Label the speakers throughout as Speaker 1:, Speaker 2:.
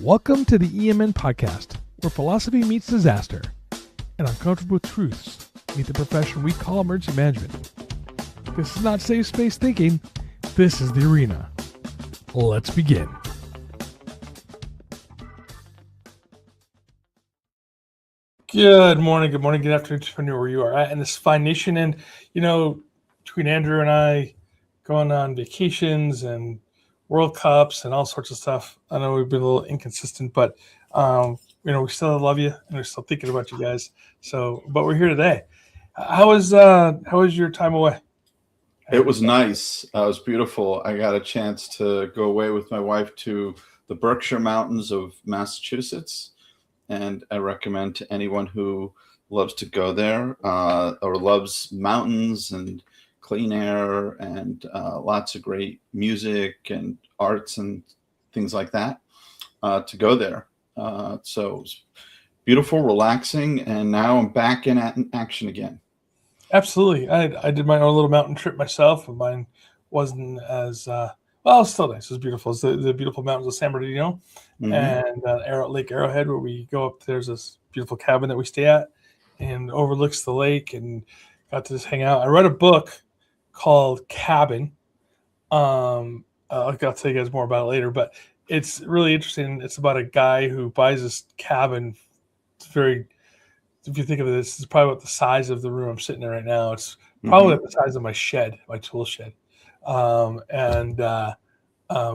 Speaker 1: Welcome to the EMN podcast, where philosophy meets disaster and uncomfortable truths meet the profession we call emergency management. This is not safe space thinking. This is the arena. Let's begin. Good morning, good afternoon, depending where you are at in this fine nation. And, between Andrew and I going on vacations and World Cups and all sorts of stuff, I know we've been a little inconsistent, but, we still love you and we're still thinking about you guys. So, but we're here today. How was your time away?
Speaker 2: It was nice. It was beautiful. I got a chance to go away with my wife to the Berkshire Mountains of Massachusetts. And I recommend to anyone who loves to go there or loves mountains and clean air and lots of great music and arts and things like that to go there. So it was beautiful, relaxing, and now I'm back in action again.
Speaker 1: Absolutely. I did my own little mountain trip myself, and mine wasn't as well. It's still nice. It was beautiful. It's the beautiful mountains of San Bernardino and Lake Arrowhead, where we go up. There's this beautiful cabin that we stay at, and overlooks the lake, and got to just hang out. I read a book called Cabin. I'll tell you guys more about it later, but it's really interesting. It's about a guy who buys this cabin. It's very, if you think of this, it's probably about the size of the room I'm sitting in right now. It's probably the size of my shed, my tool shed.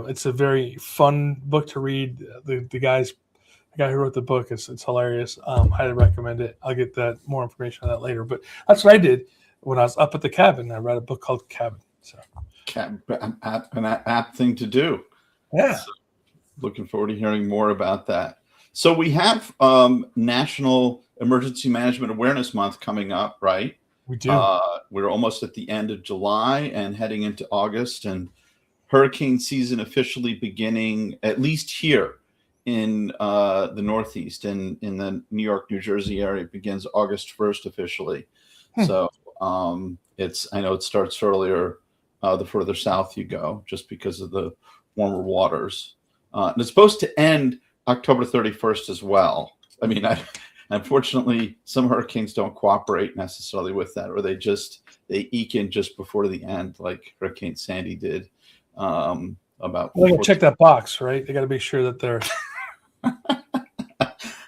Speaker 1: It's a very fun book to read. The guy who wrote the book, it's hilarious. Highly recommend it. I'll get that more information on that later. But that's what I did when I was up at the cabin. I read a book called Cabin. So,
Speaker 2: an apt thing to do.
Speaker 1: Yeah.
Speaker 2: So, looking forward to hearing more about that. So we have National Emergency Management Awareness Month coming up, right?
Speaker 1: We do.
Speaker 2: We're almost at the end of July and heading into August, and hurricane season officially beginning, at least here in the Northeast and in the New York, New Jersey area. It begins August 1st officially. So I know it starts earlier the further south you go, just because of the warmer waters. And it's supposed to end October 31st as well. I mean, unfortunately, some hurricanes don't cooperate necessarily with that, or they eke in just before the end, like Hurricane Sandy did.
Speaker 1: Check that box, right? They got to be sure that they're.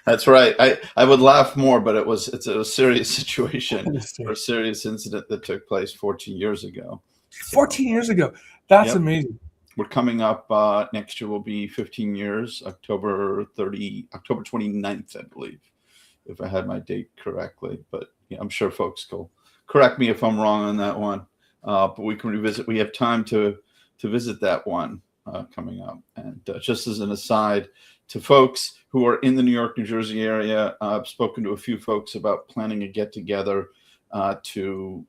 Speaker 2: That's right. I would laugh more, but it's a serious situation or a serious incident that took place 14 years ago.
Speaker 1: 14 years ago. That's amazing.
Speaker 2: We're coming up next year will be 15 years, October 29th, I believe, if I had my date correctly. But I'm sure folks will correct me if I'm wrong on that one. But we can revisit. We have time to visit that one coming up. And just as an aside, to folks who are in the New York, New Jersey area, I've spoken to a few folks about planning a get-together to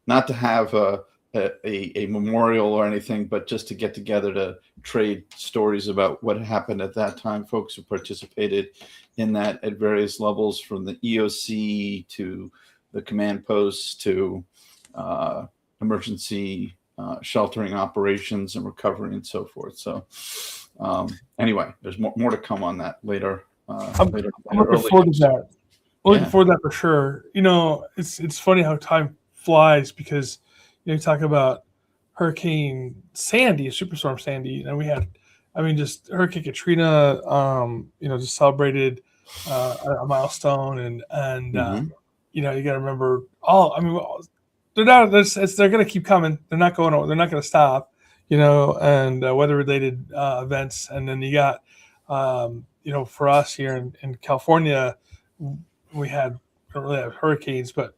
Speaker 2: not to have a memorial or anything, but just to get together to trade stories about what happened at that time. Folks who participated in that at various levels, from the EOC to the command posts to emergency sheltering operations and recovery and so forth. So anyway, there's more to come on that later.
Speaker 1: I'm looking forward to that. Looking forward to that for sure. It's funny how time flies, because you talk about Hurricane Sandy, Superstorm Sandy, and we had, just Hurricane Katrina, just celebrated a milestone, and you got to remember they're going to keep coming. They're not going to stop, and weather-related events. And then you got, for us here in California, we don't really have hurricanes, but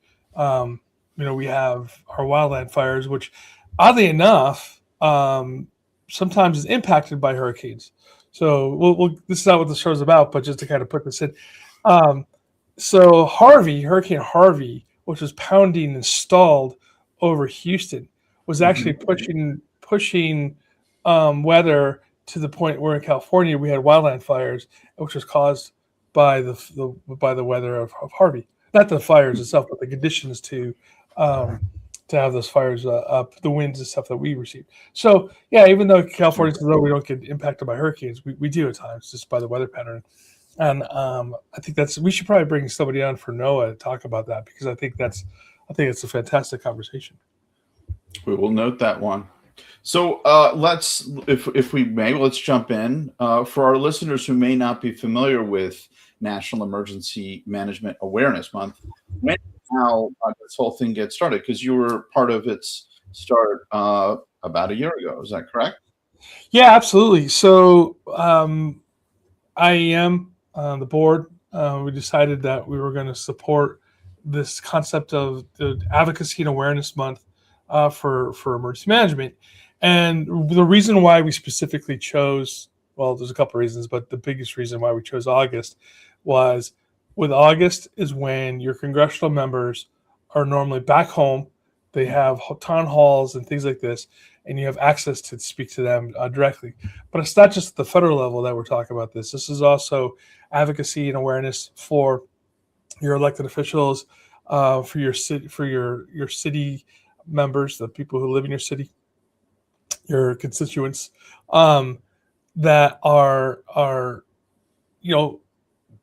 Speaker 1: we have our wildland fires, which oddly enough, sometimes is impacted by hurricanes. So this is not what the show is about, but just to kind of put this in. So Hurricane Harvey, which was pounding and stalled over Houston, was actually pushing weather to the point where in California we had wildland fires, which was caused by the weather of Harvey. Not the fires itself, but the conditions to to have those fires up, the winds and stuff that we receive. So yeah, even though California says, we don't get impacted by hurricanes, we do at times just by the weather pattern. And I think we should probably bring somebody on for NOAA to talk about that, because I think it's a fantastic conversation.
Speaker 2: We will note that one. So let's, if we may, let's jump in. For our listeners who may not be familiar with National Emergency Management Awareness Month, when and how this whole thing gets started? Because you were part of its start about a year ago. Is that correct?
Speaker 1: Yeah, absolutely. So IEM, the board, we decided that we were going to support this concept of the Advocacy and Awareness Month for emergency management. And the reason why we specifically chose, well, there's a couple of reasons, but the biggest reason why we chose August was, with August is when your congressional members are normally back home. They have town halls and things like this, and you have access to speak to them directly. But it's not just at the federal level that we're talking about this. This is also advocacy and awareness for your elected officials, for your city members, the people who live in your city, your constituents, that are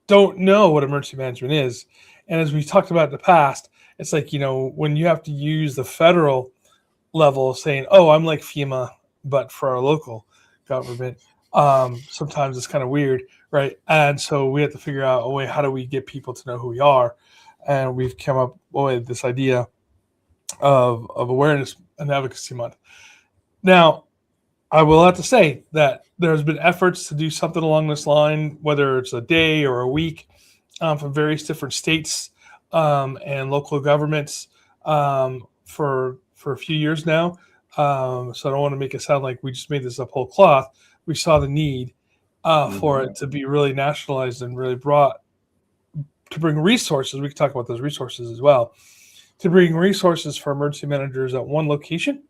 Speaker 1: don't know what emergency management is. And as we talked about in the past, it's like, when you have to use the federal level saying, oh, I'm like FEMA, but for our local government, sometimes it's kind of weird, right? And so we have to figure out a way, how do we get people to know who we are? And we've come up with this idea of Awareness and Advocacy Month. Now, I will have to say that there's been efforts to do something along this line, whether it's a day or a week, from various different states and local governments for a few years now. So I don't want to make it sound like we just made this up whole cloth. We saw the need for it to be really nationalized and really brought to bring resources. We can talk about those resources as well. To bring resources for emergency managers at one location,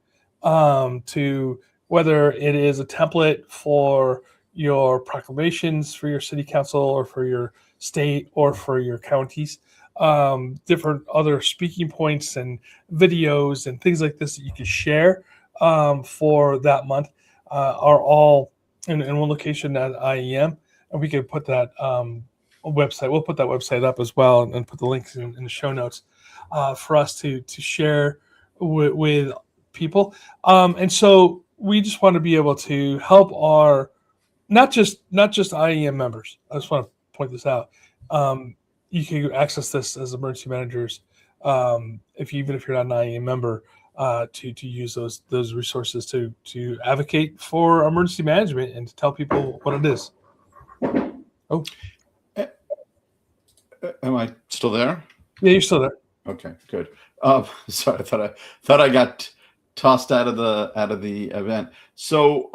Speaker 1: to whether it is a template for your proclamations for your city council or for your state or for your counties, different other speaking points and videos and things like this that you can share for that month are all in one location at IEM. And we can put that website. We'll put that website up as well and put the links in the show notes for us to share with people. And so we just want to be able to help our not just IEM members. I just want to point this out. You can access this as emergency managers, even if you're not an IEM member, to use those resources to advocate for emergency management and to tell people what it is. Oh,
Speaker 2: am I still there?
Speaker 1: Yeah, you're still there.
Speaker 2: Okay, good. Sorry, I thought I got tossed out of the event. So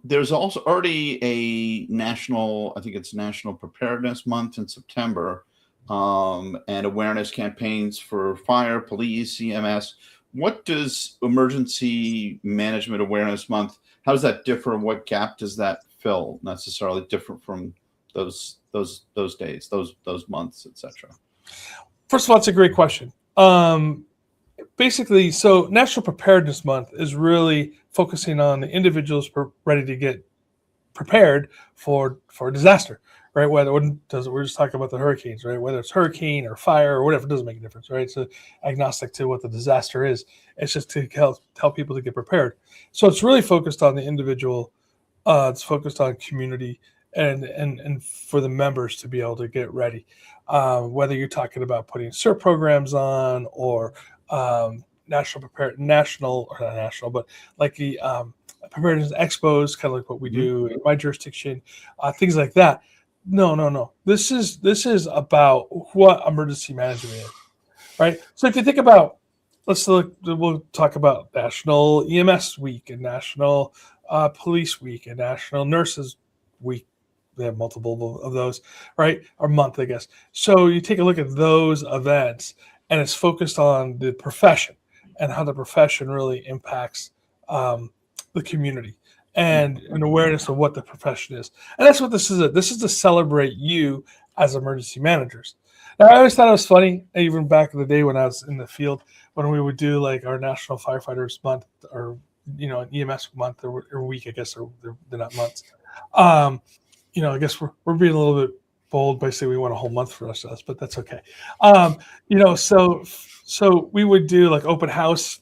Speaker 2: there's also already a national, I think it's National Preparedness Month in September, and awareness campaigns for fire, police, EMS. What does Emergency Management Awareness Month, how does that differ? What gap does that fill necessarily different from those days, those months, etc.?
Speaker 1: First of all, it's a great question. Basically, so National Preparedness Month is really focusing on the individuals ready to get prepared for a disaster, right? We're just talking about the hurricanes, right? Whether it's hurricane or fire or whatever, it doesn't make a difference, right? So agnostic to what the disaster is. It's just to tell people to get prepared. So it's really focused on the individual. It's focused on community and for the members to be able to get ready. Whether you're talking about putting CERT programs on or national, but like the preparedness expos, kind of like what we do in my jurisdiction, things like that. No. This is about what emergency management is, right? So if you think about, we'll talk about National EMS Week and National Police Week and National Nurses Week. They have multiple of those, right? Or month, I guess. So you take a look at those events, and it's focused on the profession and how the profession really impacts the community and an awareness of what the profession is. And that's what this is. This is to celebrate you as emergency managers. Now, I always thought it was funny, even back in the day when I was in the field, when we would do like our National Firefighters Month, or an EMS month or week, I guess, or they're not months. I guess we're being a little bit bold by saying we want a whole month for ourselves, but that's okay. So we would do like open house,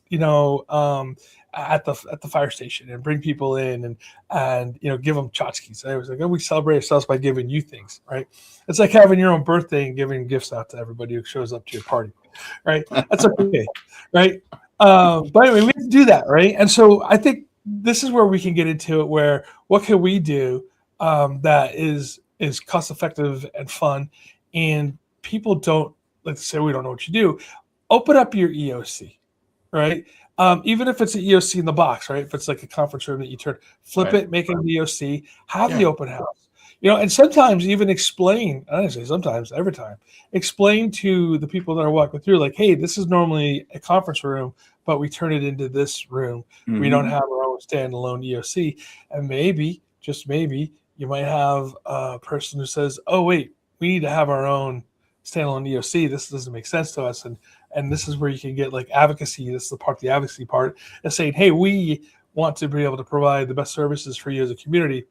Speaker 1: at the fire station, and bring people in and give them tchotchkes. I was like, we celebrate ourselves by giving you things, right? It's like having your own birthday and giving gifts out to everybody who shows up to your party, right? That's okay, right? But anyway, we have to do that, right? And so I think this is where we can get into it. Where what can we do that is cost effective and fun, and people don't like to say we don't know what you do. Open up your EOC, right? Even if it's an EOC in the box, right? If it's like a conference room that you flip it, make it an EOC, have the open house. And sometimes even explain, I don't say sometimes, every time, explain to the people that are walking through, like, hey, this is normally a conference room, but we turn it into this room. Mm-hmm. We don't have our own standalone EOC. And maybe, just maybe, you might have a person who says, oh, wait, we need to have our own standalone EOC. This doesn't make sense to us. And this is where you can get like advocacy. This is the advocacy part, is saying, hey, we want to be able to provide the best services for you as a community.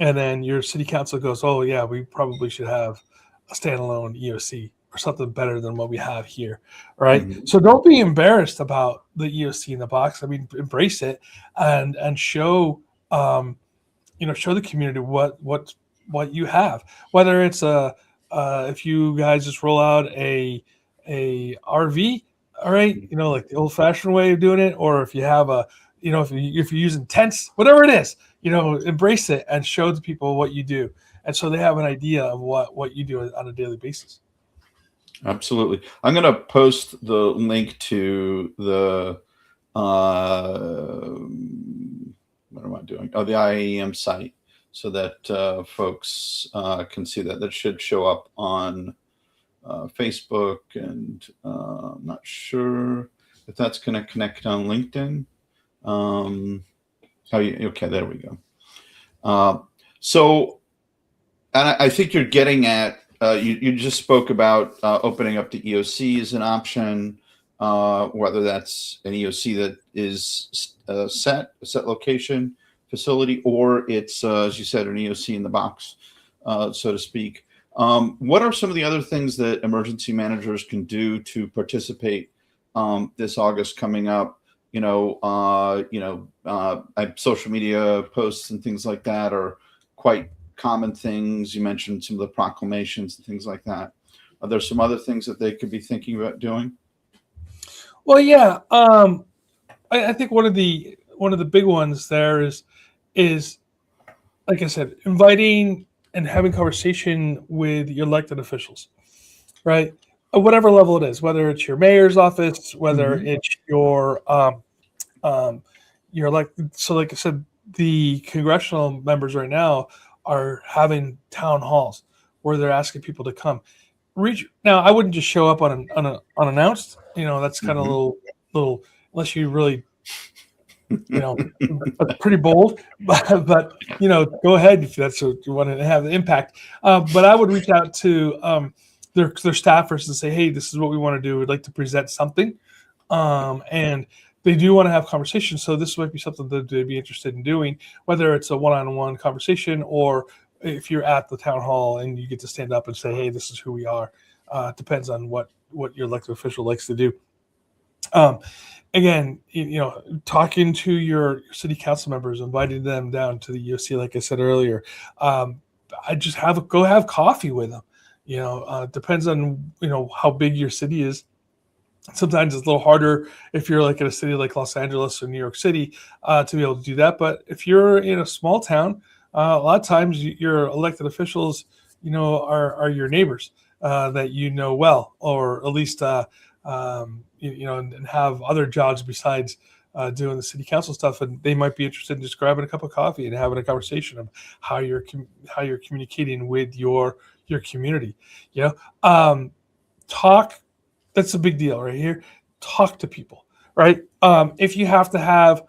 Speaker 1: And then your city council goes, oh, yeah, we probably should have a standalone EOC or something better than what we have here, right? Mm-hmm. So don't be embarrassed about the EOC in the box. I mean, embrace it and show, show the community what you have. Whether it's if you guys just roll out a RV, all right, like the old-fashioned way of doing it, or if you have if you're using tents, whatever it is, embrace it and show the people what you do, and so they have an idea of what you do on a daily basis.
Speaker 2: Absolutely. I'm going to post the link to the what am I doing? Oh, the IAEM site, so that folks can see that. That should show up on Facebook, and I'm not sure if that's going to connect on LinkedIn. Okay, there we go. So, and I think you're getting at, you just spoke about opening up the EOC as an option, whether that's an EOC that is a set location facility, or it's, as you said, an EOC in the box, so to speak. What are some of the other things that emergency managers can do to participate this August coming up? Social media posts and things like that are quite common things. You mentioned some of the proclamations and things like that. Are there some other things that they could be thinking about doing?
Speaker 1: Well, yeah. I think one of the big ones there is like I said, inviting and having conversation with your elected officials, right? At whatever level it is, whether it's your mayor's office, whether it's your elected. So like I said, the congressional members right now are having town halls where they're asking people to come. Now, I wouldn't just show up unannounced. That's kind of a little, unless you really, pretty bold. But go ahead if that's what you want to have the impact. But I would reach out to their staffers and say, hey, this is what we want to do. We'd like to present something, and they do want to have conversations. So this might be something that they'd be interested in doing, whether it's a one-on-one conversation or if you're at the town hall and you get to stand up and say, hey, this is who we are. Depends on what your elected official likes to do. Again, talking to your city council members, inviting them down to the EOC, like I said earlier. I just go have coffee with them. Depends on, how big your city is. Sometimes it's a little harder if you're like in a city like Los Angeles or New York City to be able to do that. But if you're in a small town, a lot of times your elected officials, are your neighbors that well, or at least and have other jobs besides doing the city council stuff, and they might be interested in just grabbing a cup of coffee and having a conversation of how you're communicating with your community. Talk. That's a big deal right here. Talk to people, right? If you have to have,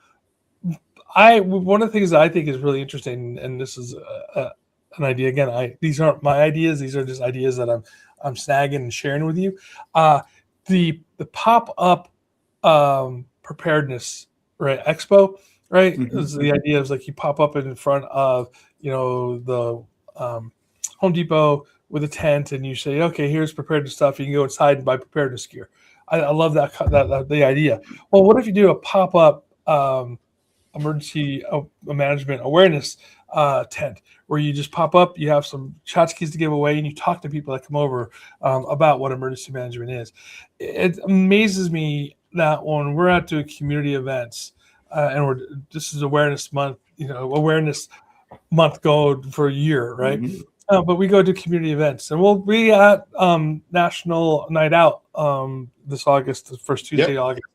Speaker 1: one of the things that I think is really interesting, and this is an idea. Again, these aren't my ideas; these are just ideas that I'm snagging and sharing with you. the pop-up preparedness, right, expo, right, is the idea is like you pop up in front of, the Home Depot with a tent, and you say, okay, here's preparedness stuff. You can go inside and buy preparedness gear. I love that the idea. Well, what if you do a pop-up emergency management awareness tent, where you just pop up, you have some tchotchkes to give away, and you talk to people that come over about what emergency management is. It amazes me that when we're out doing community events, and this is awareness month, awareness month going for a year, right? But we go to community events, and we'll be at National Night Out this August, the first Tuesday of August,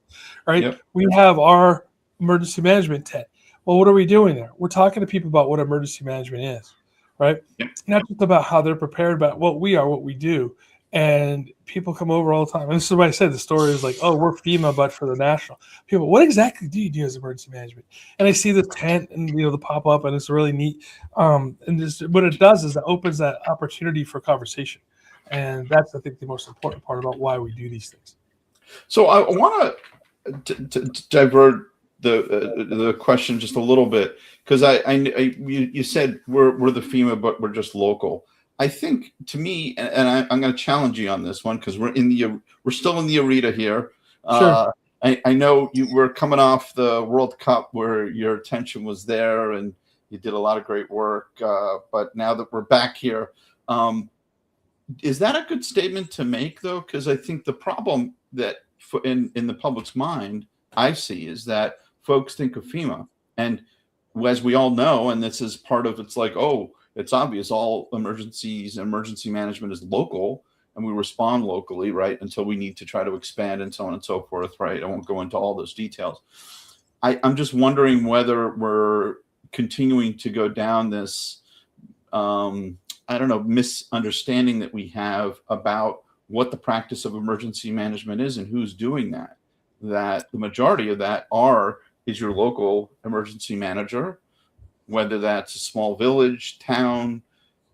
Speaker 1: right? We have our emergency management tent. Well, what are we doing there? We're talking to people about what emergency management is, right? Not just about how they're prepared, but what we are, what we do. And people come over all the time. And this is what I said. The story is like, oh, we're FEMA, but for the national. People, what exactly do you do as emergency management? And I see the tent and the pop up, and it's really neat. And what it does is it opens that opportunity for conversation, and that's, I think, the most important part about why we do these things.
Speaker 2: So I want to divert the question just a little bit, because you said we're the FEMA, but we're just local. I think, to me, and I'm going to challenge you on this one, because we're still in the arena here.
Speaker 1: Sure.
Speaker 2: I know you were coming off the World Cup where your attention was there and you did a lot of great work. But now that we're back here, is that a good statement to make, though? Because I think the problem that in the public's mind I see is that folks think of FEMA, and as we all know, and this is part of, it's like, oh, it's obvious all emergency management is local, and we respond locally, right, until we need to try to expand and so on and so forth, right? I won't go into all those details. I'm just wondering whether we're continuing to go down this, misunderstanding that we have about what the practice of emergency management is and who's doing that. That the majority of that is your local emergency manager, whether that's a small village, town,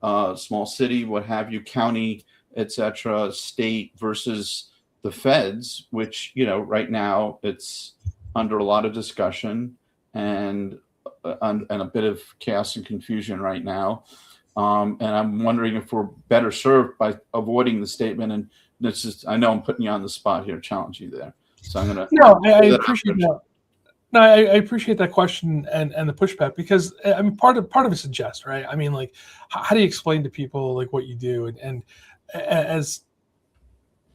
Speaker 2: small city, what have you, county, etc., state, versus the feds, which, right now it's under a lot of discussion and a bit of chaos and confusion right now. And I'm wondering if we're better served by avoiding the statement. And this is, I know I'm putting you on the spot here, challenge you there. So I'm going to.
Speaker 1: No, I appreciate that. No, I appreciate that question and the pushback, because I mean part of it's a jest, right? I mean, like, how do you explain to people like what you do? And as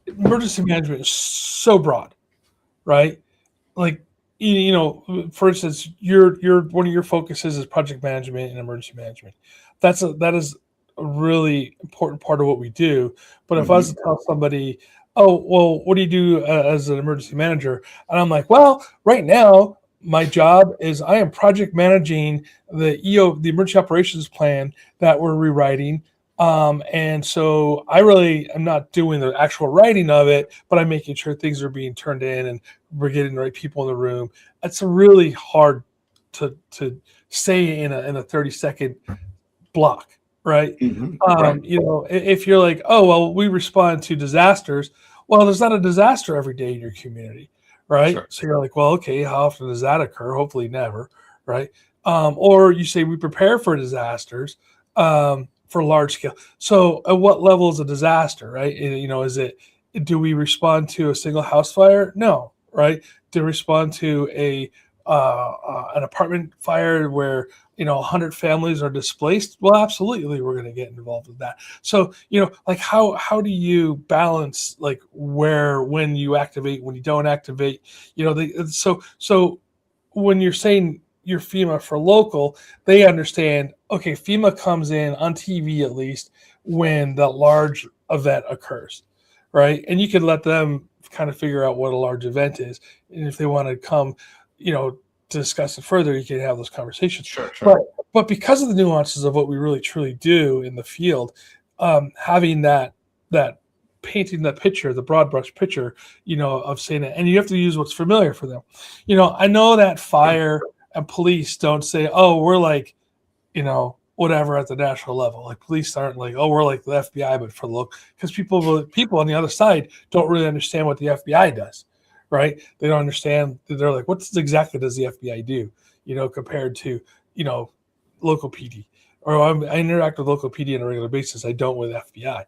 Speaker 1: emergency management is so broad, right? Like, for instance, your one of your focuses is project management and emergency management. That is a really important part of what we do. But if I was to tell somebody, oh, well, what do you do as an emergency manager? And I'm like, well, right now, my job is I am project managing the emergency operations plan that we're rewriting. And so I really am not doing the actual writing of it, but I'm making sure things are being turned in and we're getting the right people in the room. It's really hard to say in a 30-second block, right?
Speaker 2: Right.
Speaker 1: If you're like, oh, well, we respond to disasters. Well, there's not a disaster every day in your community, right? Sure. So you're like, well, okay, how often does that occur? Hopefully never, right? Or you say we prepare for disasters for large scale. So at what level is a disaster, right? Do we respond to a single house fire? No, right? Do we respond to an apartment fire where 100 families are displaced? Well, absolutely, we're going to get involved with that. So like how do you balance like when you activate, when you don't activate? So when you're saying you're FEMA for local, they understand, okay, FEMA comes in on TV at least when the large event occurs, right? And you can let them kind of figure out what a large event is, and if they want to come to discuss it further, you can have those conversations.
Speaker 2: Sure.
Speaker 1: But because of the nuances of what we really truly do in the field, having that painting that picture, the broad brush picture, of saying it, and you have to use what's familiar for them. I know that fire and police don't say, oh, we're like, whatever at the national level. Like police aren't like, oh, we're like the FBI, but for the local, because people on the other side don't really understand what the FBI does, right? They don't understand. They're like, what exactly does the FBI do? Compared to local PD, or I interact with local PD on a regular basis. I don't with FBI.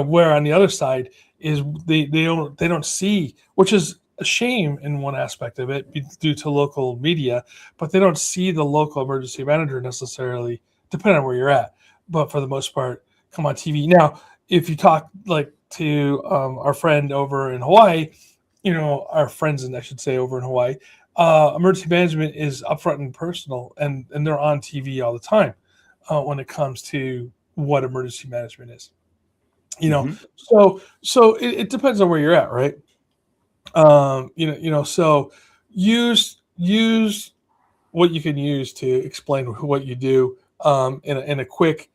Speaker 1: Where on the other side is they don't see, which is a shame in one aspect of it due to local media, but they don't see the local emergency manager necessarily, depending on where you're at. But for the most part, come on TV. Now, if you talk like to our friend over in Hawaii, our friends, and I should say over in Hawaii, emergency management is upfront and personal, and they're on TV all the time when it comes to what emergency management is. So it depends on where you're at, right? So use what you can use to explain what you do in a quick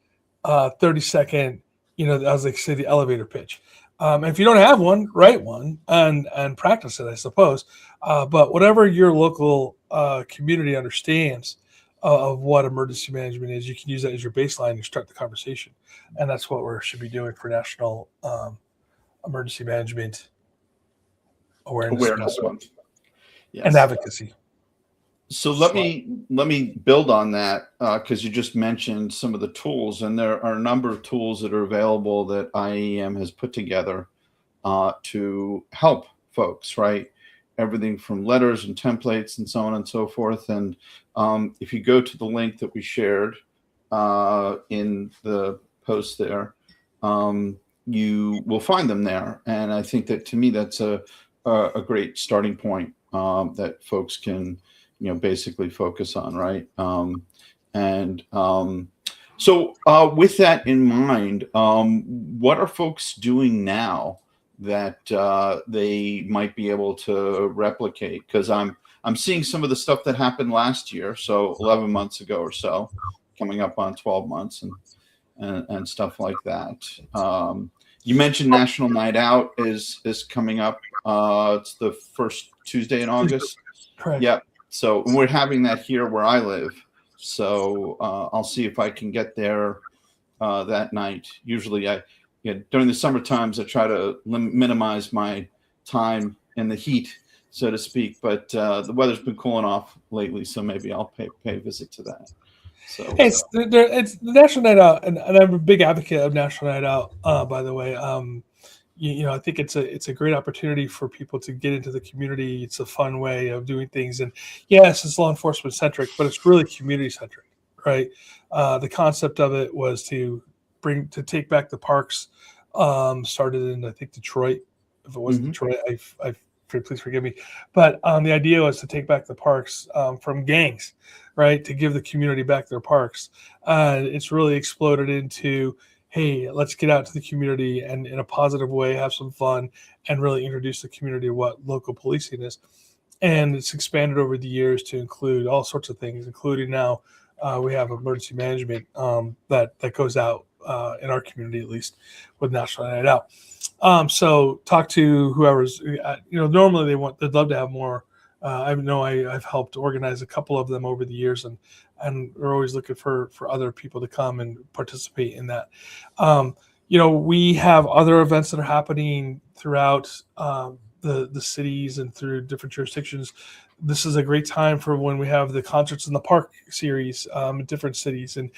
Speaker 1: 30-second, as they say, the elevator pitch. If you don't have one, write one and practice it, I suppose. But whatever your local community understands of what emergency management is, you can use that as your baseline to start the conversation. And that's what we should be doing for National Emergency Management Awareness Month. Yes. And advocacy.
Speaker 2: So let me build on that because you just mentioned some of the tools, and there are a number of tools that are available that IEM has put together to help folks, right? Everything from letters and templates and so on and so forth. And if you go to the link that we shared in the post there, you will find them there. And I think that, to me, that's a great starting point that folks can basically focus on, right? So with that in mind, what are folks doing now that they might be able to replicate? Because I'm seeing some of the stuff that happened last year, so 11 months ago or so, coming up on 12 months and stuff like that. You mentioned National Night Out is coming up. It's the first Tuesday in August.
Speaker 1: Correct.
Speaker 2: Yep. So we're having that here where I live. So I'll see if I can get there that night. Usually during the summer times, I try to minimize my time in the heat, so to speak. But the weather's been cooling off lately, so maybe I'll pay a visit to that. So
Speaker 1: it's the National Night Out, and I'm a big advocate of National Night Out. By the way, I think it's a great opportunity for people to get into the community. It's a fun way of doing things, and yes, it's law enforcement centric, but it's really community centric, right? The concept of it was to take back the parks. Started in, I think, Detroit. If it wasn't Detroit, please forgive me. But the idea was to take back the parks from gangs, right? To give the community back their parks. It's really exploded into, hey, let's get out to the community and in a positive way, have some fun, and really introduce the community to what local policing is. And it's expanded over the years to include all sorts of things, including now we have emergency management that goes out in our community, at least, with National Night Out. So talk to whoever's, normally they'd love to have more. I know I've helped organize a couple of them over the years, and we're always looking for other people to come and participate in that. We have other events that are happening throughout the cities and through different jurisdictions. This is a great time for when we have the Concerts in the Park series in different cities, and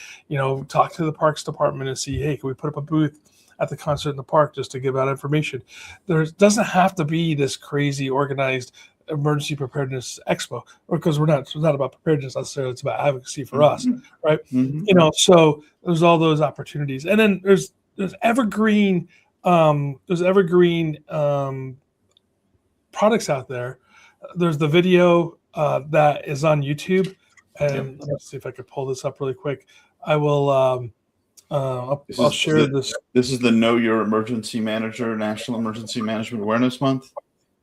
Speaker 1: talk to the Parks Department and see, hey, can we put up a booth at the Concert in the Park just to give out information? There doesn't have to be this crazy organized emergency preparedness expo, because it's not about preparedness necessarily, it's about advocacy for us, right? So there's all those opportunities, and then there's evergreen products out there. There's the video that is on YouTube, and let's see if I could pull this up really quick. I will I'll share this.
Speaker 2: This is the Know Your Emergency Manager National Emergency Management Awareness Month.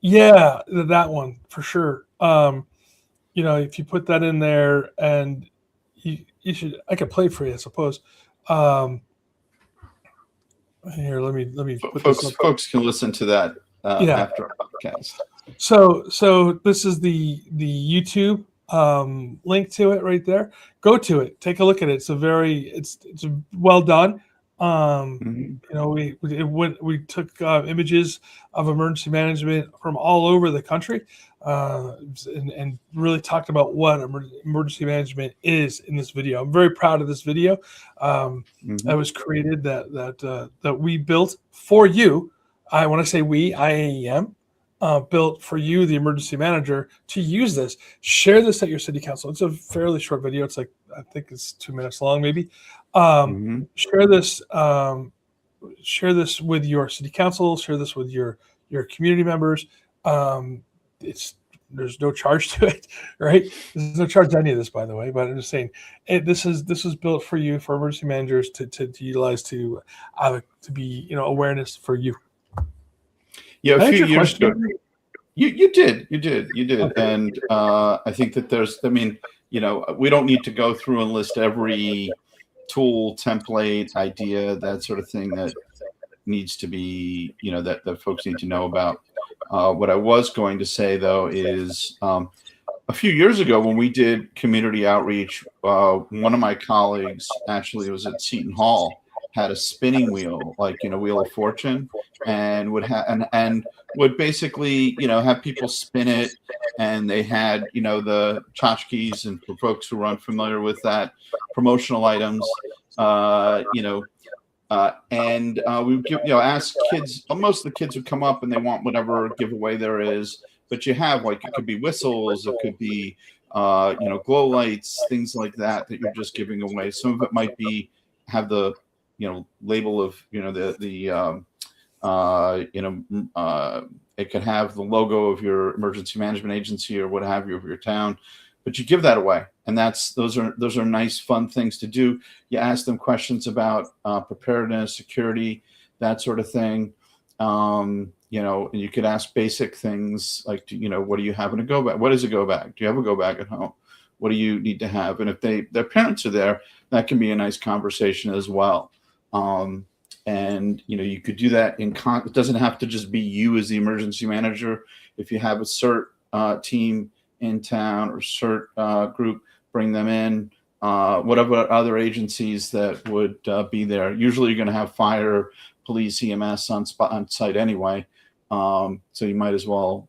Speaker 1: Yeah, that one for sure. If you put that in there, and you should, I could play for you, I suppose. Here, let me put
Speaker 2: folks can listen to that after our podcast.
Speaker 1: So this is the YouTube link to it right there. Go to it. Take a look at it. It's well done. We took images of emergency management from all over the country, and really talked about what emergency management is in this video. I'm very proud of this video that was created, that we built for you. I want to say we, IAEM, built for you, the emergency manager, to use this. Share this at your city council. It's a fairly short video. It's like, I think it's 2 minutes long, maybe. Share this. Share this with your city council. Share this with your community members. There's no charge to it, right? There's no charge to any of this, by the way. But I'm just saying, this is built for you, for emergency managers to utilize, to be awareness for you.
Speaker 2: Yeah, a few years ago, you did, okay. And I think that there's, we don't need to go through and list every tool, template, idea, that sort of thing that needs to be, that folks need to know about. What I was going to say, though, is a few years ago when we did community outreach, one of my colleagues, actually, it was at Seton Hall, had a spinning wheel, like, Wheel of Fortune, and would basically, have people spin it. And they had, the tchotchkes, and for folks who are unfamiliar with that, promotional items, and we would ask kids. Most of the kids would come up and they want whatever giveaway there is. But you have, like, it could be whistles, it could be, glow lights, things like that you're just giving away. Some of it might be have the label of it could have the logo of your emergency management agency or what have you, of your town, but you give that away, and those are nice, fun things to do. You ask them questions about preparedness, security, that sort of thing. And you could ask basic things like, what do you have in a go bag? What is a go bag? Do you have a go bag at home? What do you need to have? And if their parents are there, that can be a nice conversation as well. And you could do that it doesn't have to just be you as the emergency manager. If you have a CERT team in town, or CERT group, bring them in. Whatever other agencies that would be there. Usually you're going to have fire, police, EMS on site anyway. So you might as well,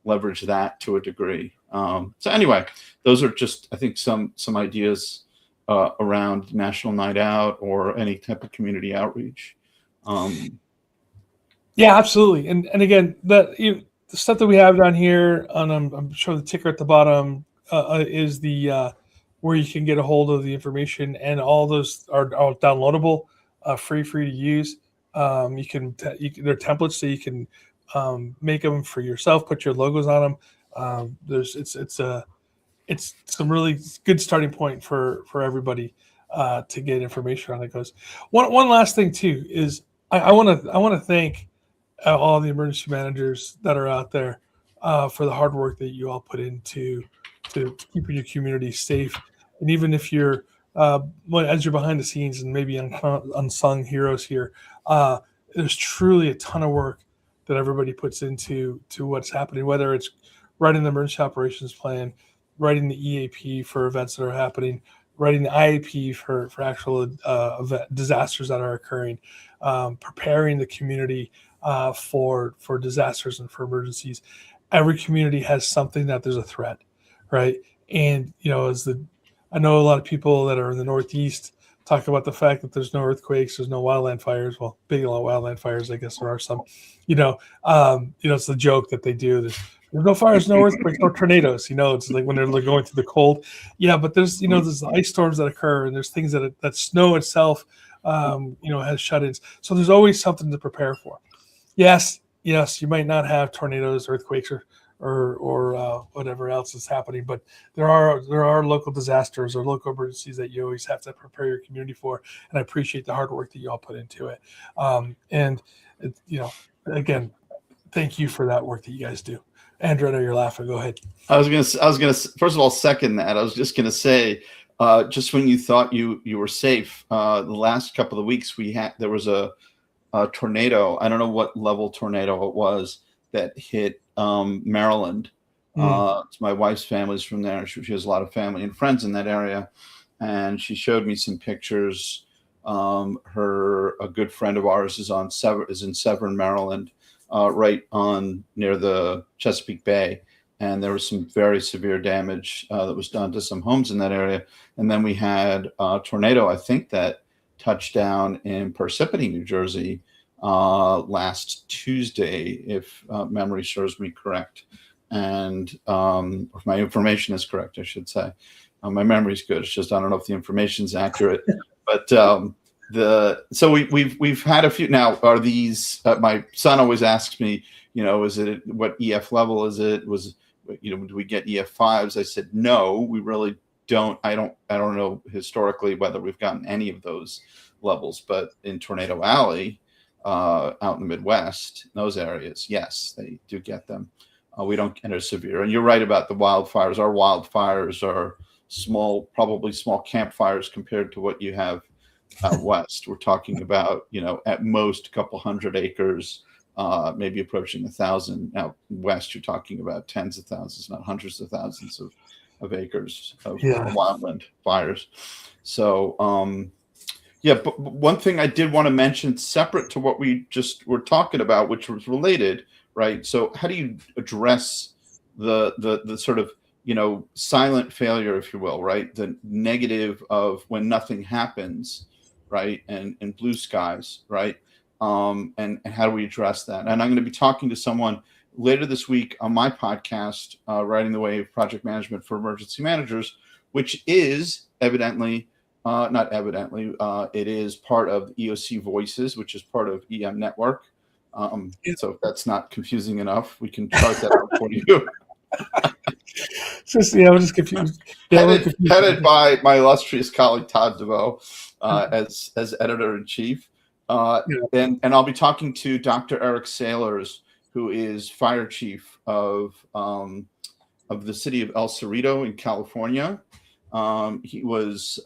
Speaker 2: leverage that to a degree. So anyway, those are just, I think, some ideas around National Night Out or any type of community outreach.
Speaker 1: Yeah, absolutely. And again, the stuff that we have down here, and I'm sure the ticker at the bottom is the where you can get a hold of the information, and all those are all downloadable, free to use. They're templates, so you can make them for yourself, put your logos on them. It's some really good starting point for everybody to get information on. It goes. One last thing too is I want to thank all the emergency managers that are out there for the hard work that you all put into keeping your community safe. And even if you're as you're behind the scenes and maybe unsung heroes here, there's truly a ton of work that everybody puts into what's happening, whether it's writing the emergency operations plan, writing the EAP for events that are happening, writing the IAP for actual disasters that are occurring, preparing the community for disasters and for emergencies. Every community has something that there's a threat, right? And I know a lot of people that are in the Northeast talk about the fact that there's no earthquakes, there's no wildland fires. Well, big wildland fires, I guess there are some. It's the joke that they do. There's no fires, no earthquakes, no tornadoes. It's like when they're going through the cold. Yeah, but there's there's ice storms that occur, and there's things that snow itself, has shut-ins. So there's always something to prepare for. Yes, you might not have tornadoes, earthquakes, or whatever else is happening, but there are local disasters or local emergencies that you always have to prepare your community for. And I appreciate the hard work that you all put into it. Again, thank you for that work that you guys do. Andrew, I know you're laughing. Go ahead.
Speaker 2: I was gonna first of all second that. I was just gonna say, just when you thought you were safe, the last couple of weeks there was a tornado. I don't know what level tornado it was that hit Maryland, My wife's family's from there. She has a lot of family and friends in that area, and she showed me some pictures. A good friend of ours is in Severn, Maryland, right on near the Chesapeake Bay, and there was some very severe damage that was done to some homes in that area. And then we had a tornado, I think, that touched down in Parsippany, New Jersey, last Tuesday, if memory serves me correct, and if my information is correct, I should say. My memory's good. It's just I don't know if the information's accurate. But so we've had a few. Now, are these? My son always asks me, is it what EF level is it? Do we get EF5s? I said no, we really don't. I don't know historically whether we've gotten any of those levels, but in Tornado Alley, out in the Midwest, in those areas, yes, they do get them. We don't get as severe. And you're right about the wildfires. Our wildfires are probably small campfires compared to what you have out west. We're talking about, at most a couple hundred acres, maybe approaching 1,000. Out west, you're talking about tens of thousands, not hundreds of thousands of acres of wildland fires. So, but one thing I did want to mention, separate to what we just were talking about, which was related, right? So how do you address the sort of, silent failure, if you will, right? The negative of when nothing happens, right? And blue skies, right? And how do we address that? And I'm going to be talking to someone later this week on my podcast, Riding the Wave Project Management for Emergency Managers, which is not evidently, it is part of EOC Voices, which is part of EM Network. So if that's not confusing enough, we can chart that out for you.
Speaker 1: I'm just confused.
Speaker 2: Headed by my illustrious colleague Todd DeVoe as editor-in-chief. And I'll be talking to Dr. Eric Sailors, who is fire chief of the city of El Cerrito in California. He was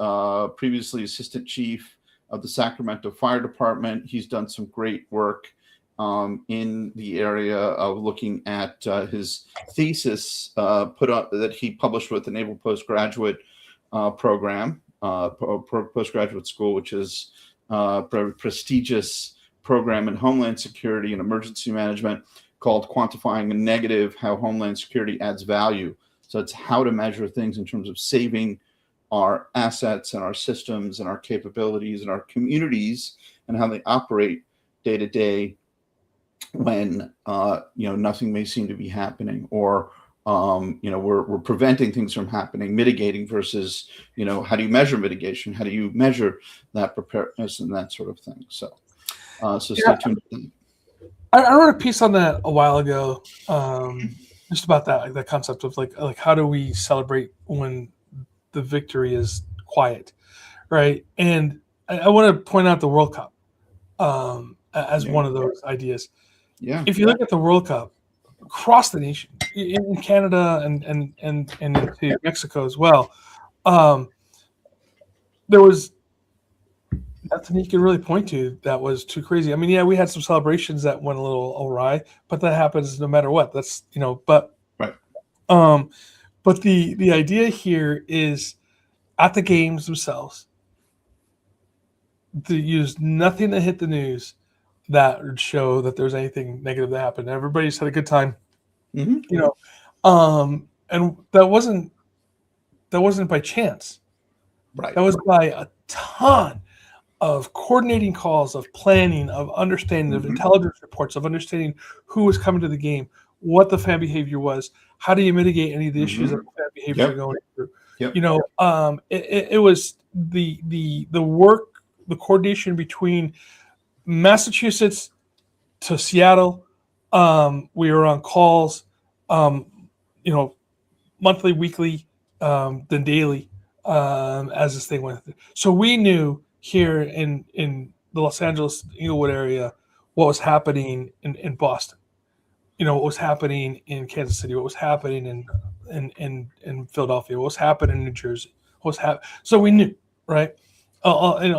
Speaker 2: previously assistant chief of the Sacramento Fire Department. He's done some great work in the area of looking at his thesis that he published with the Naval Postgraduate Program, postgraduate school, which is a very prestigious program in Homeland Security and Emergency Management called Quantifying a Negative, How Homeland Security Adds Value. So it's how to measure things in terms of saving our assets and our systems and our capabilities and our communities and how they operate day to day when nothing may seem to be happening, or we're preventing things from happening, mitigating versus how do you measure mitigation, how do you measure that preparedness and that sort of thing. So stay tuned.
Speaker 1: I wrote a piece on that a while ago, just about that, like that concept of like how do we celebrate when the victory is quiet, right? And I want to point out the World Cup as one of those ideas. Yeah. If you look at the World Cup across the nation, in Canada and into Mexico as well, there was nothing you could really point to that was too crazy. I mean, we had some celebrations that went a little awry, but that happens no matter what. That's but
Speaker 2: right.
Speaker 1: But the idea here is at the games themselves, to use nothing to hit the news that would show that there's anything negative that happened. Everybody's had a good time, and that wasn't by chance.
Speaker 2: Right.
Speaker 1: That was by a ton of coordinating calls, of planning, of understanding, of intelligence reports, of understanding who was coming to the game, what the fan behavior was, how do you mitigate any of the issues that the fan behavior are going through. It was the work, the coordination between Massachusetts to Seattle. We were on calls, monthly, weekly, then daily, as this thing went through. So we knew here in the Los Angeles, Inglewood area, what was happening in Boston, what was happening in Kansas City, what was happening in Philadelphia, what was happening in New Jersey, so we knew, right? And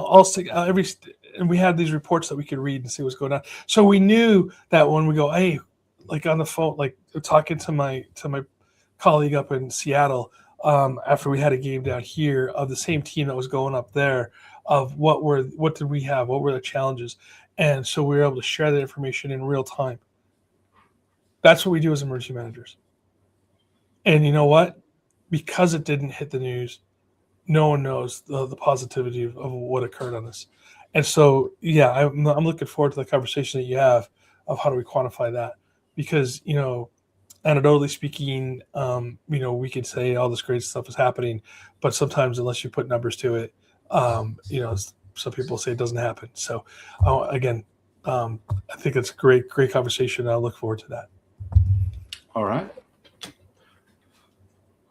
Speaker 1: we had these reports that we could read and see what's going on. So we knew that when we go, hey, like on the phone, like talking to my colleague up in Seattle after we had a game down here of the same team that was going up there of what did we have, what were the challenges, and so we were able to share that information in real time. That's what we do as emergency managers. And you know what? Because it didn't hit the news, no one knows the positivity of what occurred on this. And so, yeah, I'm looking forward to the conversation that you have of how do we quantify that, because anecdotally speaking, we could say all this great stuff is happening, but sometimes unless you put numbers to it, some people say it doesn't happen. So again, I think it's a great conversation. I look forward to that.
Speaker 2: All right.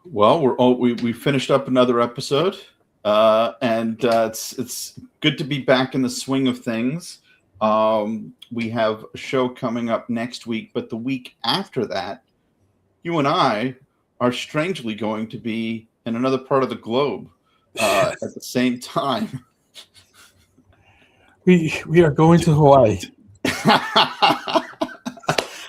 Speaker 2: Well, we finished up another episode, and it's good to be back in the swing of things. We have a show coming up next week, but the week after that, you and I are strangely going to be in another part of the globe at the same time.
Speaker 1: We are going to Hawaii.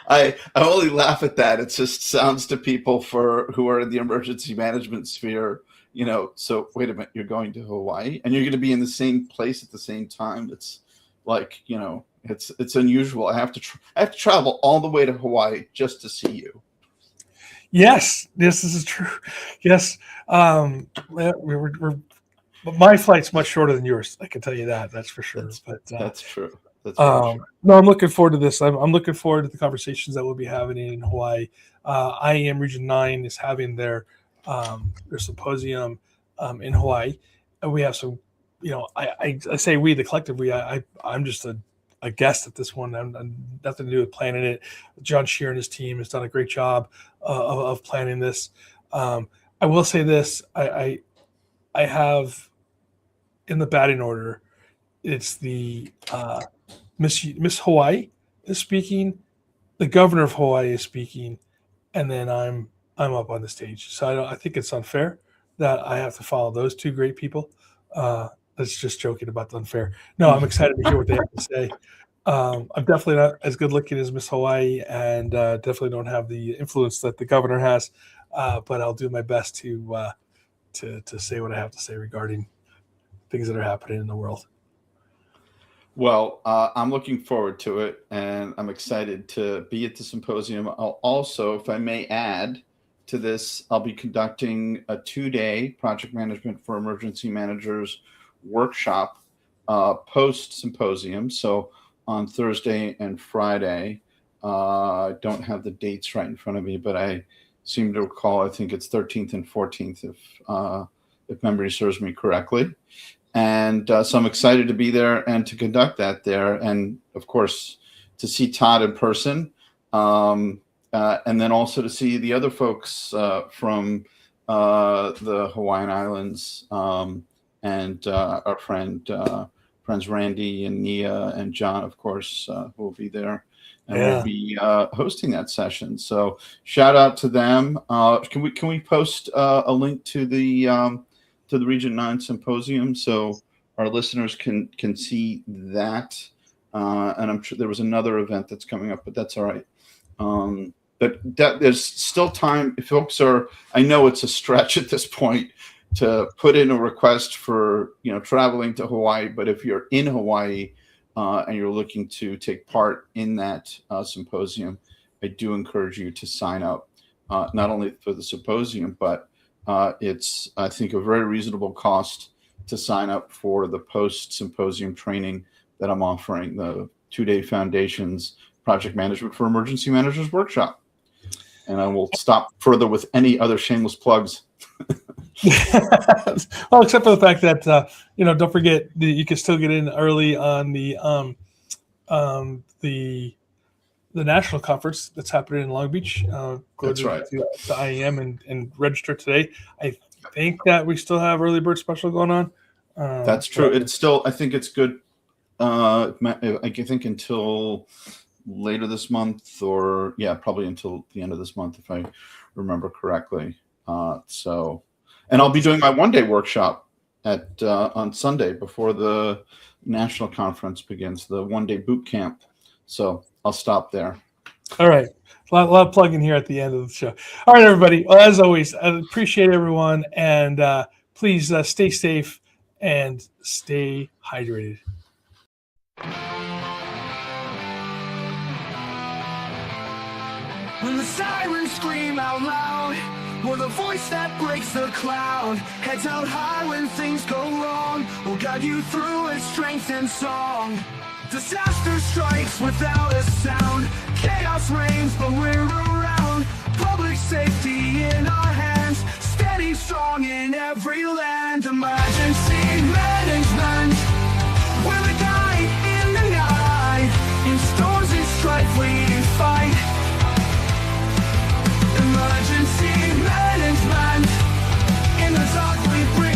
Speaker 2: I only laugh at that. It just sounds to people who are in the emergency management sphere, so wait a minute, you're going to Hawaii and you're going to be in the same place at the same time. It's like, it's unusual. I have to travel all the way to Hawaii just to see you.
Speaker 1: Yes, this is true. Yes. My flight's much shorter than yours. I can tell you that. That's for sure.
Speaker 2: That's true.
Speaker 1: No, I'm looking forward to this. I'm looking forward to the conversations that we'll be having in Hawaii. IAM Region 9 is having their symposium in Hawaii. And we have some, I say we, the collective we, I'm just a guest at this one. I'm nothing to do with planning it. John Shear and his team has done a great job of planning this. I will say this. I have in the batting order, it's the Miss Hawaii is speaking, the governor of Hawaii is speaking, and then I'm up on the stage. So I think it's unfair that I have to follow those two great people. That's just joking about the unfair. No, I'm excited to hear what they have to say. I'm definitely not as good looking as Miss Hawaii, and definitely don't have the influence that the governor has. But I'll do my best to say what I have to say regarding things that are happening in the world.
Speaker 2: Well, I'm looking forward to it, and I'm excited to be at the symposium. I'll also, if I may add to this, I'll be conducting a 2-day project management for emergency managers workshop post-symposium. So on Thursday and Friday, I don't have the dates right in front of me, but I seem to recall, I think it's 13th and 14th, if memory serves me correctly. And so I'm excited to be there and to conduct that there. And of course, to see Todd in person. And then also to see the other folks from the Hawaiian Islands and our friends Randy and Nia and John, of course, who will be there. And we'll be hosting that session. So shout out to them. Can we post a link to the Region 9 Symposium so our listeners can see that? And I'm sure there was another event that's coming up, but that's all right. But there's still time. If folks I know it's a stretch at this point to put in a request for traveling to Hawaii, but if you're in Hawaii and you're looking to take part in that symposium, I do encourage you to sign up, not only for the symposium, but it's, I think, a very reasonable cost to sign up for the post-symposium training that I'm offering, the 2-day Foundations Project Management for Emergency Managers Workshop. And I will stop further with any other shameless plugs.
Speaker 1: Well, except for the fact that, don't forget that you can still get in early on the national conference that's happening in Long Beach.
Speaker 2: That's right.
Speaker 1: To IAM and register today. I think that we still have early bird special going on.
Speaker 2: That's true. It's still, I think it's good. I think until later this month, or probably until the end of this month, if I remember correctly. And I'll be doing my 1-day workshop on Sunday before the national conference begins, the 1-day boot camp. So I'll stop there.
Speaker 1: All right. A lot of plugging here at the end of the show. All right, everybody. Well, as always, I appreciate everyone. And please stay safe and stay hydrated.
Speaker 3: When the sirens scream out loud, we're the voice that breaks the cloud. Heads held high when things go wrong. We'll guide you through its strength and song. Disaster strikes without a sound. Chaos reigns, but we're around. Public safety in our hands. Steady, strong in every land. Emergency management. We're the guide in the night. In storms and strife we fight. Emergency management. In the dark we bring